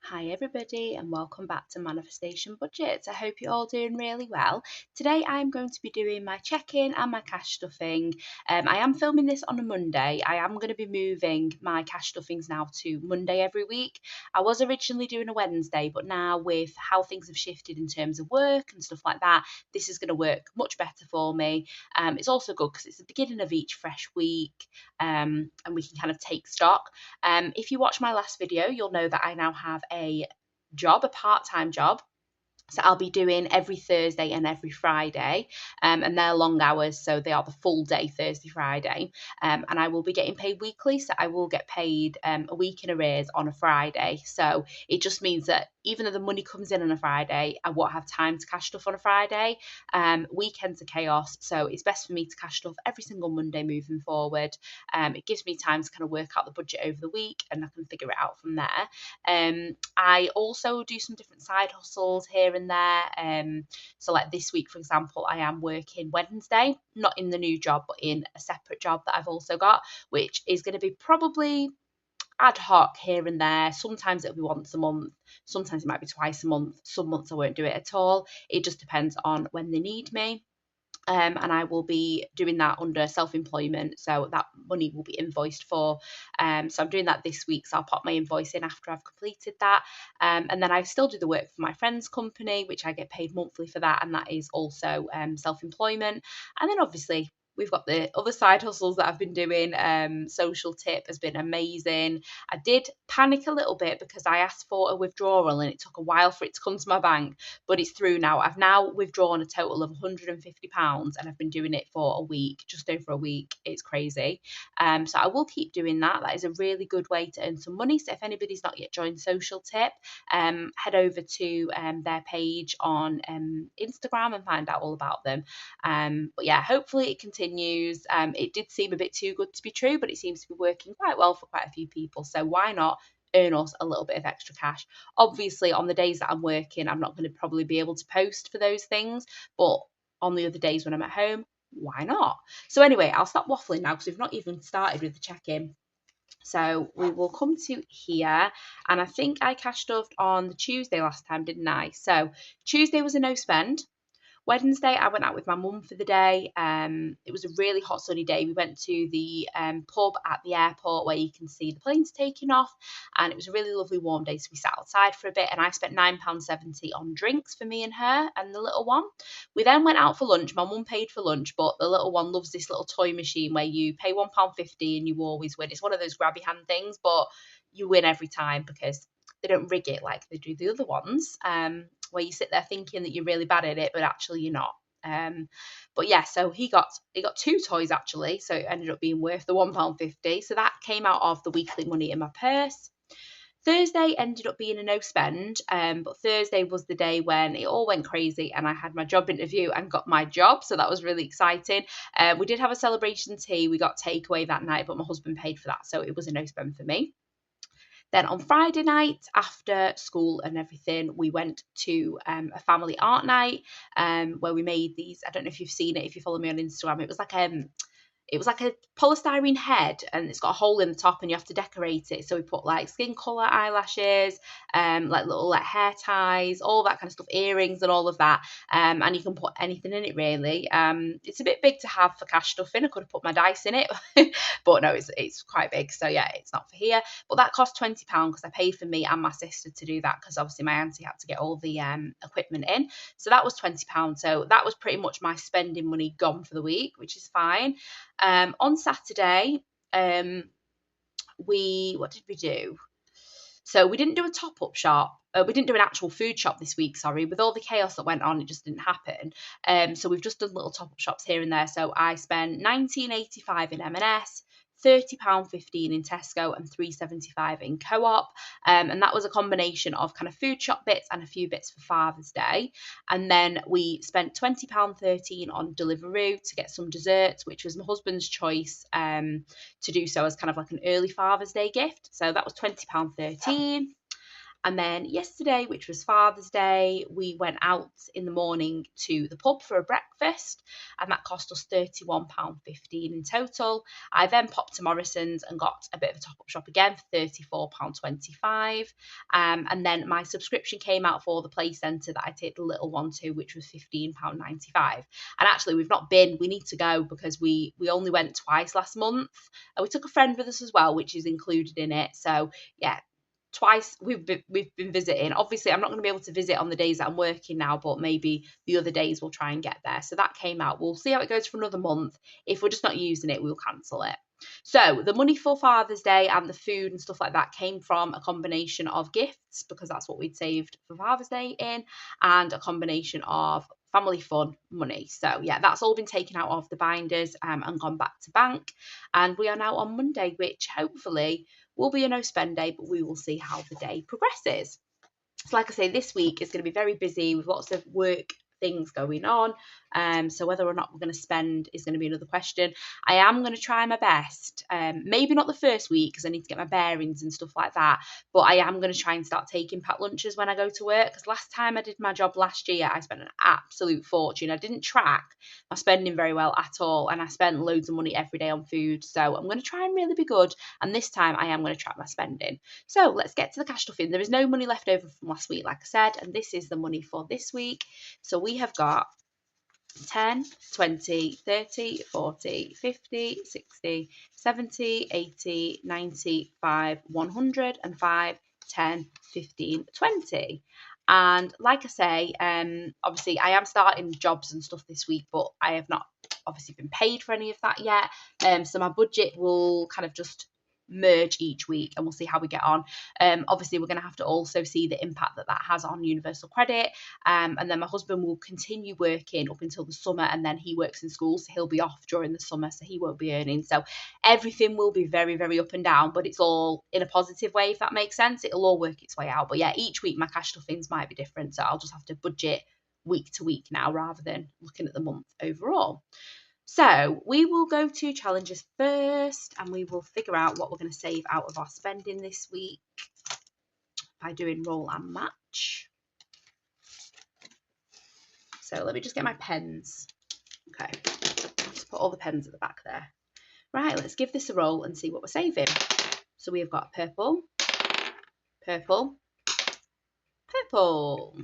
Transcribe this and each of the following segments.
Hi everybody and welcome back to Manifestation Budgets. I hope you're all doing really well. Today I'm going to be doing my check-in and my cash stuffing. I am filming this on a Monday. I am going to be moving my cash stuffings now to Monday every week. I was originally doing a Wednesday, but now with how things have shifted in terms of work and stuff like that, this is going to work much better for me. It's also good because it's the beginning of each fresh week, and we can kind of take stock. If you watch my last video, you'll know that I now have a part-time job. So I'll be doing every Thursday and every Friday, and they're long hours, so they are the full day Thursday, Friday, and I will be getting paid weekly. So I will get paid a week in arrears on a Friday. So it just means that even though the money comes in on a Friday, I won't have time to cash stuff on a Friday. Weekends are chaos, so it's best for me to cash stuff every single Monday moving forward. It gives me time to kind of work out the budget over the week, and I can figure it out from there. I also do some different side hustles here and there. So like this week, for example, I am working Wednesday, not in the new job, but in a separate job that I've also got, which is going to be probably ad hoc here and there. Sometimes it'll be once a month, sometimes it might be twice a month, some months I won't do it at all. It just depends on when they need me. And I will be doing that under self-employment, so that money will be invoiced for. So I'm doing that this week, so I'll pop my invoice in after I've completed that. And then I still do the work for my friend's company, which I get paid monthly for that, and that is also self-employment. And then obviously we've got the other side hustles that I've been doing. Social Tip has been amazing. I did panic a little bit because I asked for a withdrawal and it took a while for it to come to my bank, but it's through now. I've now withdrawn a total of £150 and I've been doing it for a week, just over a week. It's crazy. So I will keep doing that. That is a really good way to earn some money. So if anybody's not yet joined Social Tip, head over to their page on Instagram and find out all about them. But yeah, hopefully it continues. It did seem a bit too good to be true, but it seems to be working quite well for quite a few people. So why not earn us a little bit of extra cash? Obviously, on the days that I'm working, I'm not going to probably be able to post for those things, but on the other days when I'm at home, why not? So anyway, I'll stop waffling now because we've not even started with the check-in. So we will come to here, and I think I cash stuffed on the Tuesday last time, didn't I? So Tuesday was a no spend. Wednesday, I went out with my mum for the day. It was a really hot sunny day. We went to the pub at the airport where you can see the planes taking off, and it was a really lovely warm day. So we sat outside for a bit, and I spent £9.70 on drinks for me and her and the little one. We then went out for lunch. My mum paid for lunch, but the little one loves this little toy machine where you pay £1.50 and you always win. It's one of those grabby hand things, but you win every time because they don't rig it like they do the other ones, where you sit there thinking that you're really bad at it, but actually you're not. But yeah, so he got two toys actually, so it ended up being worth the £1.50. So that came out of the weekly money in my purse. Thursday ended up being a no spend, but Thursday was the day when it all went crazy and I had my job interview and got my job, so that was really exciting. We did have a celebration tea, we got takeaway that night, but my husband paid for that, so it was a no spend for me. Then on Friday night, after school and everything, we went to a family art night, where we made these. I don't know if you've seen it, if you follow me on Instagram. It was like a polystyrene head, and it's got a hole in the top and you have to decorate it. So we put like skin colour eyelashes, like little like hair ties, all that kind of stuff, earrings and all of that. And you can put anything in it really. It's a bit big to have for cash stuffing. I could have put my dice in it, but no, it's quite big. So yeah, it's not for here. But that cost £20 because I paid for me and my sister to do that because obviously my auntie had to get all the equipment in. So that was £20. So that was pretty much my spending money gone for the week, which is fine. On Saturday, what did we do? So we didn't do a top-up shop. We didn't do an actual food shop this week, sorry. With all the chaos that went on, it just didn't happen. So we've just done little top-up shops here and there. So I spent £19.85 in M&S, £30.15 in Tesco, and £3.75 in Co-op. And that was a combination of kind of food shop bits and a few bits for Father's Day. And then we spent £20.13 on Deliveroo to get some desserts, which was my husband's choice to do so as kind of like an early Father's Day gift. So that was £20.13. And then yesterday, which was Father's Day, we went out in the morning to the pub for a breakfast, and that cost us £31.15 in total. I then popped to Morrison's and got a bit of a top-up shop again for £34.25. And then my subscription came out for the play centre that I take the little one to, which was £15.95. And actually, we've not been. We need to go because we only went twice last month. We took a friend with us as well, which is included in it. So yeah, twice we've been visiting. Obviously, I'm not going to be able to visit on the days that I'm working now, but maybe the other days we'll try and get there. So that came out. We'll see how it goes for another month. If we're just not using it, we'll cancel it. So the money for Father's Day and the food and stuff like that came from a combination of gifts, because that's what we'd saved for Father's Day in, and a combination of family fun money. So yeah, that's all been taken out of the binders and gone back to bank. And we are now on Monday, which hopefully will be a no spend day, but we will see how the day progresses. So like I say, this week is going to be very busy with lots of work things going on. So whether or not we're going to spend is going to be another question. I am going to try my best. Maybe not the first week because I need to get my bearings and stuff like that. But I am going to try and start taking packed lunches when I go to work. Because last time I did my job last year, I spent an absolute fortune. I didn't track my spending very well at all. And I spent loads of money every day on food. So I'm going to try and really be good. And this time I am going to track my spending. So let's get to the cash stuffing. There is no money left over from last week, like I said. And this is the money for this week. So we have got 10, 20, 30, 40, 50, 60, 70, 80, 95, 105, 10, 15, 20. And like I say, obviously I am starting jobs and stuff this week, but I have not obviously been paid for any of that yet. So my budget will kind of just merge each week and we'll see how we get on. Obviously we're going to have to also see the impact that has on universal credit, and then my husband will continue working up until the summer, and then he works in school, so he'll be off during the summer, so he won't be earning. So everything will be very, very up and down, but it's all in a positive way, if that makes sense. It'll all work its way out. But yeah, each week my cash stuffings might be different, so I'll just have to budget week to week now rather than looking at the month overall. So we will go to challenges first, and we will figure out what we're going to save out of our spending this week by doing roll and match. So let me just get my pens. Okay, I'll just put all the pens at the back there. Right, let's give this a roll and see what we're saving. So we have got purple, purple, purple.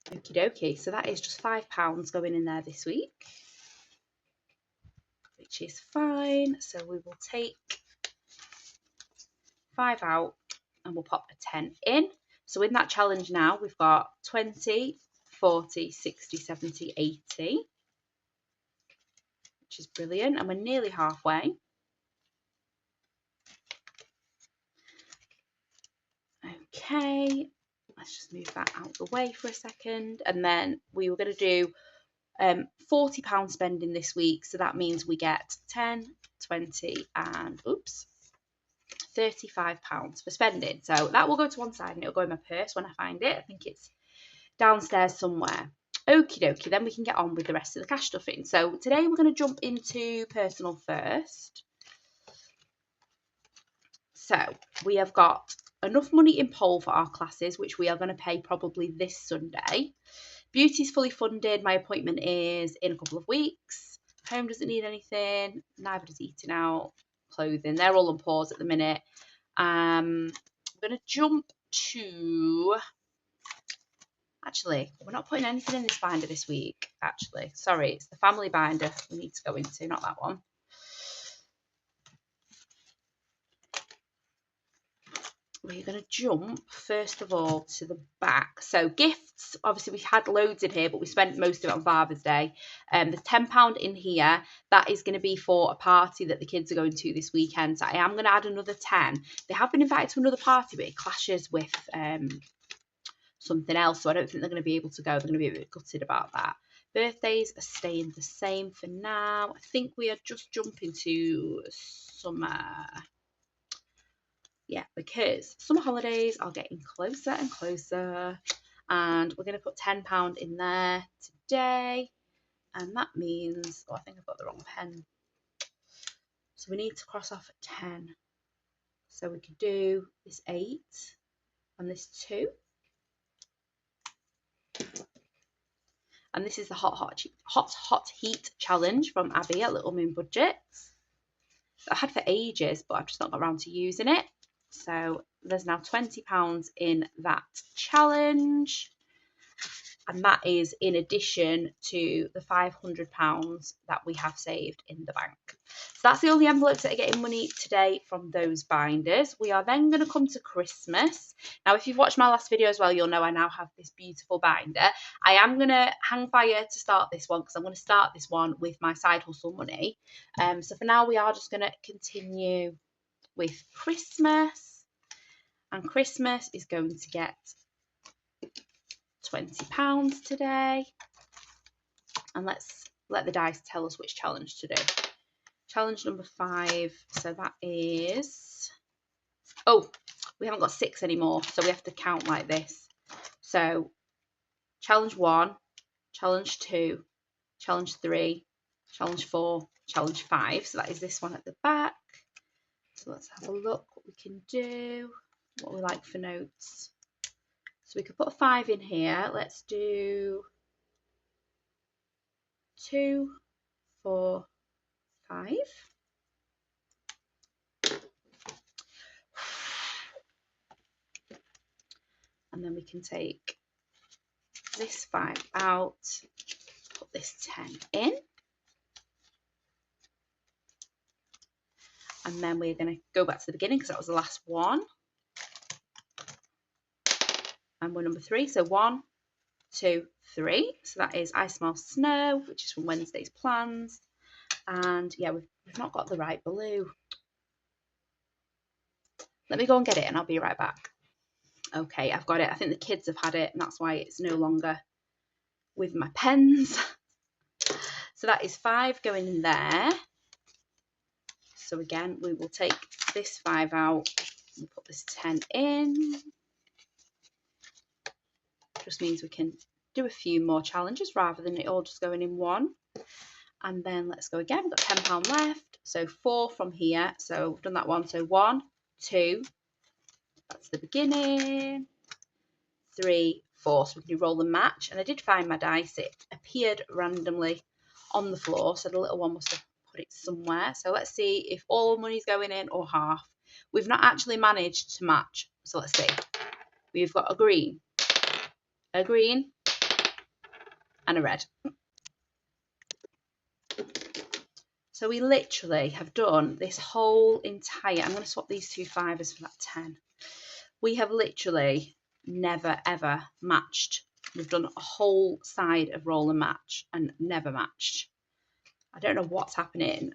Okie dokie, so that is just £5 going in there this week, which is fine. So we will take 5 out and we'll pop a 10 in. So in that challenge now, we've got 20, 40, 60, 70, 80, which is brilliant. And we're nearly halfway. Okay, let's just move that out the way for a second. And then we were going to do £40 spending this week. So that means we get 10, 20 and £35 for spending. So that will go to one side and it'll go in my purse when I find it. I think it's downstairs somewhere. Okie dokie, then we can get on with the rest of the cash stuffing. So today we're going to jump into personal first. So we have got enough money in poll for our classes, which we are going to pay probably this Sunday. Beauty's fully funded. My appointment is in a couple of weeks. Home doesn't need anything. Neither does eating out. Clothing. They're all on pause at the minute. I'm going to jump to... Actually, we're not putting anything in this binder this week, actually. Sorry, it's the family binder we need to go into, not that one. We're going to jump, first of all, to the back. So gifts, obviously we had loads in here, but we spent most of it on Father's Day. There's £10 in here. That is going to be for a party that the kids are going to this weekend. So I am going to add another 10. They have been invited to another party, but it clashes with something else. So I don't think they're going to be able to go. They're going to be a bit gutted about that. Birthdays are staying the same for now. I think we are just jumping to summer. Yeah, because summer holidays are getting closer and closer, and we're going to put £10 in there today, and that means, oh, I think I've got the wrong pen. So we need to cross off 10. So we could do this 8 and this 2. And this is the hot heat challenge from Abby at Little Moon Budgets. I've had for ages, but I've just not got around to using it. So there's now £20 in that challenge. And that is in addition to the £500 that we have saved in the bank. So that's the only envelopes that are getting money today from those binders. We are then going to come to Christmas. Now, if you've watched my last video as well, you'll know I now have this beautiful binder. I am going to hang fire to start this one because I'm going to start this one with my side hustle money. So for now, we are just going to continue with Christmas. And Christmas is going to get £20 today. And let's let the dice tell us which challenge to do. Challenge number 5. So that is, oh, we haven't got 6 anymore, so we have to count like this. So challenge 1, challenge 2, challenge 3, challenge 4, challenge 5. So that is this one at the back. So let's have a look what we can do, what we like for notes. So we could put a 5 in here. Let's do 2, 4, 5. And then we can take this 5 out, put this 10 in. And then we're going to go back to the beginning because that was the last one. And we're number 3. So 1, 2, 3. So that is I Smell Snow, which is from Wednesday's plans. And yeah, we've not got the right blue. Let me go and get it and I'll be right back. Okay, I've got it. I think the kids have had it and that's why it's no longer with my pens. So that is 5 going in there. So again, we will take this 5 out and put this 10 in. Just means we can do a few more challenges rather than it all just going in one. And then let's go again. We've got £10 left. So 4 from here. So we've done that one. So 1, 2, that's the beginning. 3, 4. So we can do roll and match. And I did find my dice. It appeared randomly on the floor. So the little one must have put it somewhere. So let's see if all money's going in or half. We've not actually managed to match. So let's see. We've got a green, and a red. So we literally have done this whole entire, I'm going to swap these 2 5s for that 10. We have literally never ever matched. We've done a whole side of roll and match and never matched. I don't know what's happening.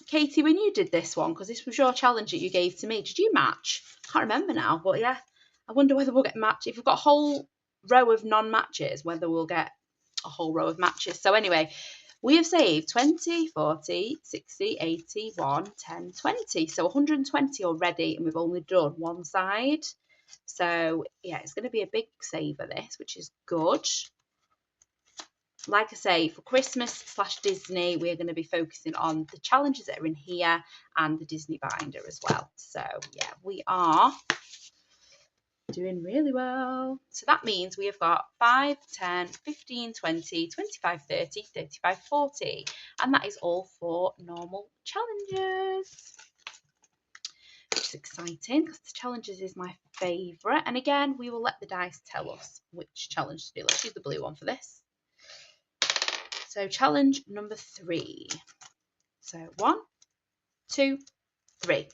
Katie, when you did this one, because this was your challenge that you gave to me, did you match? I can't remember now, but yeah, I wonder whether we'll get matched. If we've got a whole row of non-matches, whether we'll get a whole row of matches. So anyway, we have saved 20, 40, 60, 80, 1, 10, 20. So 120 already, and we've only done one side. So yeah, it's going to be a big saver this, which is good. Like I say, for Christmas/Disney, we're going to be focusing on the challenges that are in here and the Disney binder as well. So yeah, we are doing really well. So that means we have got 5, 10, 15, 20, 25, 30, 35, 40. And that is all for normal challenges. Which is exciting because the challenges is my favourite. And again, we will let the dice tell us which challenge to do. Let's use the blue one for this. So challenge number 3. So 1, 2, 3.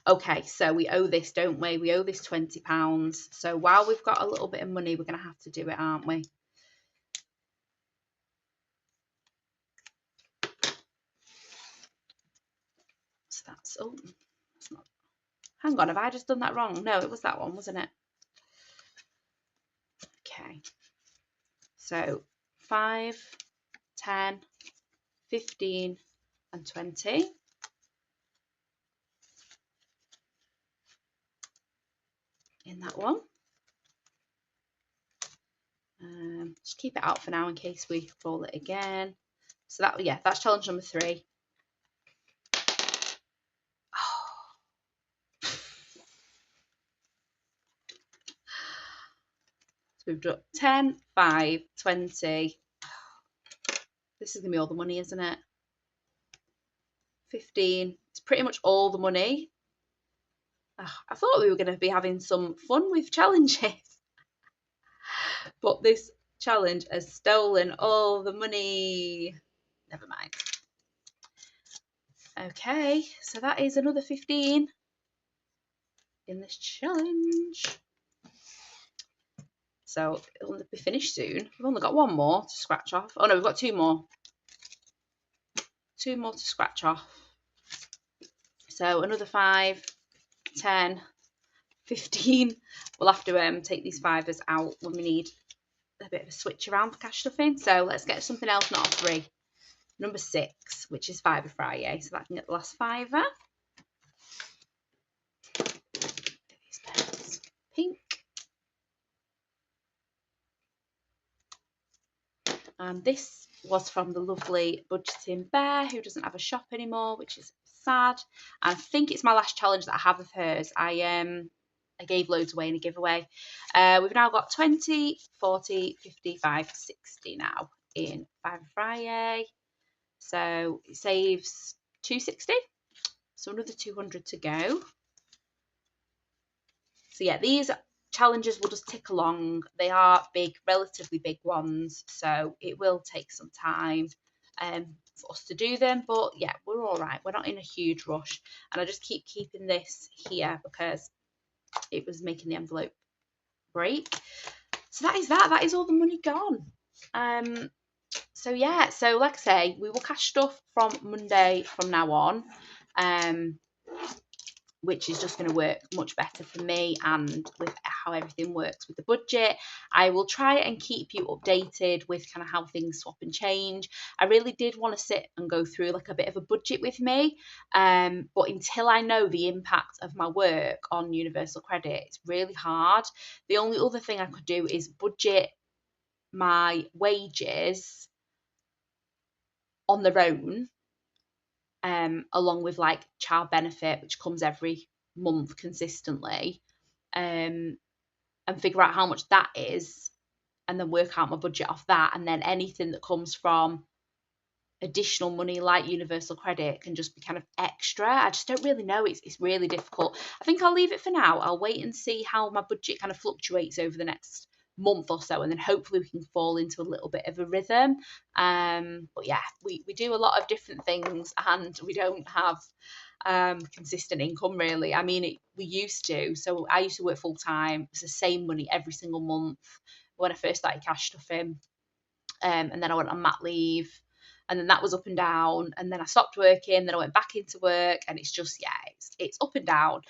Okay, so we owe this, don't we? We owe this £20. So while we've got a little bit of money, we're going to have to do it, aren't we? So that's, oh, that's not, hang on, have I just done that wrong? No, it was that one, wasn't it? Okay. So 5, 10, 15 and 20. In that one. Just keep it out for now in case we roll it again. So that, yeah, that's challenge number 3. So we've done 10, 5, 20. This is going to be all the money, isn't it? 15. It's pretty much all the money. I thought we were going to be having some fun with challenges. But this challenge has stolen all the money. Never mind. Okay, so that is another 15 in this challenge. So it'll be finished soon. We've only got one more to scratch off. Oh no, we've got two more. Two more to scratch off. So another 5, 10, 15. We'll have to take these fivers out when we need a bit of a switch around for cash stuffing. So let's get something else, not a 3. Number 6, which is Fiver Friday. So that can get the last fiver. These pens. Pink. And this was from the lovely Budgeting Bear, who doesn't have a shop anymore, which is sad. And I think it's my last challenge that I have of hers. I gave loads away in a giveaway. We've now got 20, 40, 55, 60 now in Fiver Friday. So it saves 260. So another 200 to go. So yeah, these challenges will just tick along. They are big, relatively big ones, so it will take some time for us to do them. But yeah, we're all right. We're not in a huge rush. And I just keep keeping this here because it was making the envelope break. So that is that. That is all the money gone. So yeah, so like I say, we will cash stuff from Monday from now on. Which is just going to work much better for me and with how everything works with the budget. I will try and keep you updated with kind of how things swap and change. I really did want to sit and go through like a bit of a budget with me, but until I know the impact of my work on universal credit, it's really hard. The only other thing I could do is budget my wages on their own, along with like child benefit, which comes every month consistently, and figure out how much that is, and then work out my budget off that. And then anything that comes from additional money like universal credit can just be kind of extra. I just don't really know. It's really difficult. I think I'll leave it for now. I'll wait and see how my budget kind of fluctuates over the next month or so, and then hopefully we can fall into a little bit of a rhythm. But yeah, we do a lot of different things and we don't have consistent income really. I mean, we used to. So I used to work full time. It's the same money every single month when I first started cash stuffing, and then I went on mat leave, and then that was up and down, and then I stopped working, then I went back into work, and it's just, yeah, it's up and down.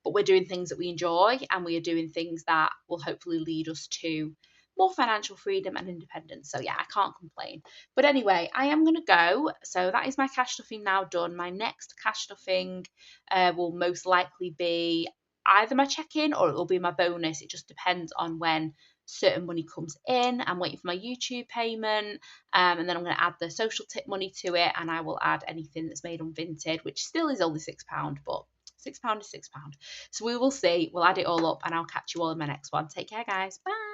But we're doing things that we enjoy, and we are doing things that will hopefully lead us to more financial freedom and independence. So yeah, I can't complain. But anyway, I am going to go. So that is my cash stuffing now done. My next cash stuffing will most likely be either my check-in or it will be my bonus. It just depends on when certain money comes in. I'm waiting for my YouTube payment, and then I'm going to add the social tip money to it, and I will add anything that's made on Vinted, which still is only £6, but £6 is £6. So we will see. We'll add it all up, and I'll catch you all in my next one. Take care, guys. Bye.